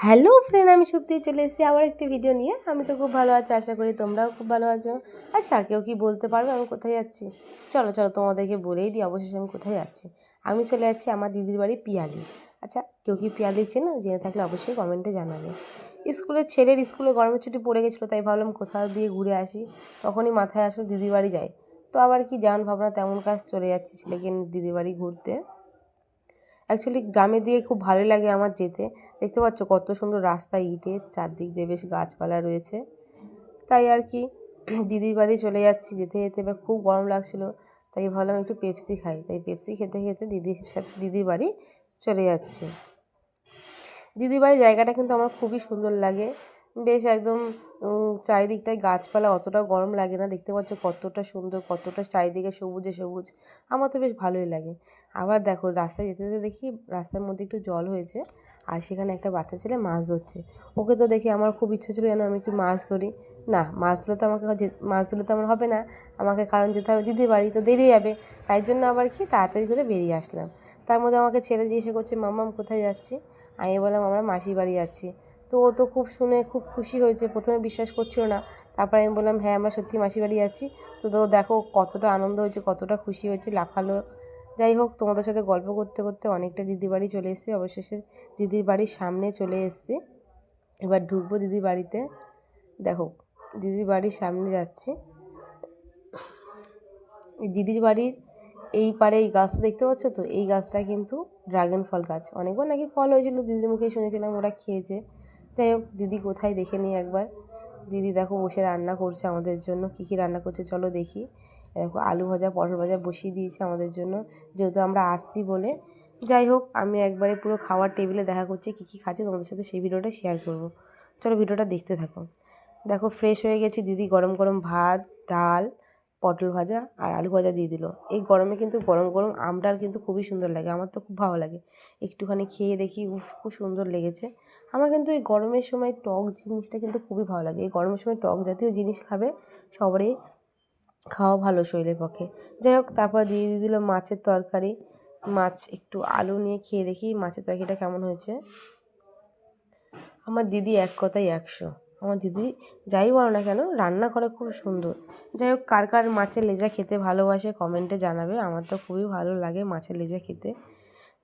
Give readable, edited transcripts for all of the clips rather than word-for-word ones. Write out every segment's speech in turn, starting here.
Hello friend, আমি সুপ্তি চলে এসেছি আবার একটি ভিডিও নিয়ে। আমি তো খুব ভালো আছি, আশা করি তোমরাও খুব ভালো আছো। আচ্ছা, কেউ কি বলতে পারবে আমি কোথায় যাচ্ছি? চলো চলো তোমাদেরকে বলেই দিই অবশেষে আমি কোথায় যাচ্ছি। আমি চলে যাচ্ছি আমার দিদির বাড়ি পিয়ালি। আচ্ছা, কেউ কি পিয়ালি চেনো? জেনে থাকলে অবশ্যই কমেন্টে জানাবে। ছেলের স্কুলে গরমের ছুটি পড়ে গেছিলো, তাই ভাবলাম কোথাও দিয়ে ঘুরে আসি। তখনই মাথায় আসলো দিদির বাড়ি যাই। তো আবার কি যান ভাবনা তেমন কাজ, চলে যাচ্ছি ছেলেকে নিয়ে দিদির বাড়ি ঘুরতে। অ্যাকচুয়ালি গ্রামে দিয়ে খুব ভালোই লাগে আমার যেতে। দেখতে পাচ্ছ কত সুন্দর রাস্তা, ইটের চারদিক দিয়ে বেশ গাছপালা রয়েছে। তাই আর কি দিদির বাড়ি চলে যাচ্ছি। যেতে যেতে এবার খুব গরম লাগছিলো, তাই ভাবলাম একটু পেপসি খাই। তাই পেপসি খেতে খেতে দিদির বাড়ি চলে যাচ্ছে। দিদির বাড়ির জায়গাটা কিন্তু আমার খুবই সুন্দর লাগে, বেশ একদম চারিদিকটায় গাছপালা, অতটাও গরম লাগে না। দেখতে পাচ্ছ কতটা সুন্দর, কতটা চারিদিকে সবুজে সবুজ, আমার তো বেশ ভালোই লাগে। আবার দেখো রাস্তায় যেতে যেতে দেখি রাস্তার মধ্যে একটু জল হয়েছে, আর সেখানে একটা বাচ্চা ছেলে মাছ ধরছে। ওকে তো দেখে আমার খুব ইচ্ছে ছিল যেন আমি একটু মাছ ধরি। না, মাছ ধরলে তো আমার হবে না, আমাকে কারণ যেতে হবে দিদির বাড়ি, তো দেরি যাবে। তাই জন্য আবার কি তাড়াতাড়ি করে বেরিয়ে আসলাম। তার মধ্যে আমাকে ছেলে জিজ্ঞাসা করছে, মাম্মাম কোথায় যাচ্ছি? আমি বললাম আমরা মাসির বাড়ি যাচ্ছি। তো ও তো শুনে খুব খুশি হয়েছে, প্রথমে বিশ্বাস করছিল না। তারপর আমি বললাম হ্যাঁ আমরা সত্যি মাসির বাড়ি যাচ্ছি। তো দেখো কতটা আনন্দ হয়েছে, কতটা খুশি হয়েছে, লাফালো। যাই হোক, তোমাদের সাথে গল্প করতে করতে অনেকটা দিদির বাড়ি চলে এসেছি। অবশেষে দিদির বাড়ির সামনে চলে এসেছি। এবার ঢুকবো দিদির বাড়িতে। দেখো দিদির বাড়ির সামনে যাচ্ছি। দিদির বাড়ির এই পারে এই গাছটা দেখতে পাচ্ছ তো, এই গাছটা কিন্তু ড্রাগন ফল গাছ। অনেকবার নাকি ফল হয়েছিল, দিদির মুখে শুনেছিলাম ওরা খেয়েছে। যাই হোক, দিদি কোথায় দেখে নিই একবার। দিদি দেখো বসে রান্না করছে আমাদের জন্য। কী কী রান্না করছে চলো দেখি। দেখো আলু ভাজা, পটল ভাজা বসিয়ে দিয়েছে আমাদের জন্য, যেহেতু আমরা আসছি বলে। যাই হোক, আমি একবারে পুরো খাওয়ার টেবিলে দেখা করছি কী কী খাচ্ছে, তোমাদের সাথে সেই ভিডিওটা শেয়ার করব। চলো ভিডিওটা দেখতে থাকো। দেখো ফ্রেশ হয়ে গেছি, দিদি গরম গরম ভাত, ডাল, পটল ভাজা আর আলু ভাজা দিয়ে দিল। এই গরমে কিন্তু গরম গরম আম ডাল কিন্তু খুবই সুন্দর লাগে, আমার তো খুব ভালো লাগে। একটুখানি খেয়ে দেখি, খুব সুন্দর লেগেছে। আমার কিন্তু এই গরমের সময় টক জিনিসটা কিন্তু খুবই ভালো লাগে। এই গরমের সময় টক জাতীয় জিনিস খাবে সবারই খাওয়া ভালো শরীরের পক্ষে। যাই হোক, তারপর দিয়ে দিল মাছের তরকারি। মাছ একটু আলু নিয়ে খেয়ে দেখি মাছের তরকারিটা কেমন হয়েছে। আমার দিদি এক কথায় 100। আমার দিদি যাই বলো না কেন রান্না করে খুব সুন্দর। যাই হোক, কার কার মাছের লেজা খেতে ভালোবাসে কমেন্টে জানাবে। আমার তো খুবই ভালো লাগে মাছের লেজা খেতে।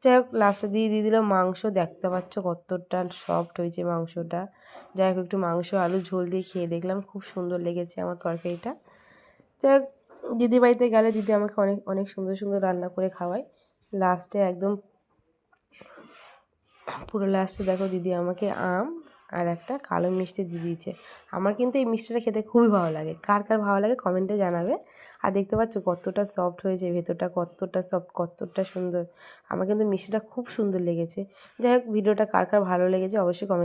যাই হোক, লাস্টে দিয়ে দিল মাংস। দেখতে পাচ্ছ কতটা সফট হয়েছে মাংসটা। যাই হোক, একটু মাংস আলু ঝোল দিয়ে খেয়ে দেখলাম, খুব সুন্দর লেগেছে আমার তরকারিটা। যাই হোক, দিদি বাড়িতে গেলে দিদি আমাকে অনেক অনেক সুন্দর সুন্দর রান্না করে খাওয়ায়। লাস্টে একদম পুরো লাস্টে দেখো দিদি আমাকে আম আর একটা কালো মিষ্টি দিয়ে দিয়েছে। আমার কিন্তু এই মিষ্টিটা খেতে খুবই ভালো লাগে। কার কার ভালো লাগে কমেন্টে জানাবে। আর দেখতে পাচ্ছ কতটা সফট হয়েছে, ভেতরটা কতটা সফট, কতটা সুন্দর। আমার কিন্তু মিষ্টিটা খুব সুন্দর লেগেছে। যাই হোক, ভিডিওটা কার কার ভালো লেগেছে অবশ্যই কমেন্ট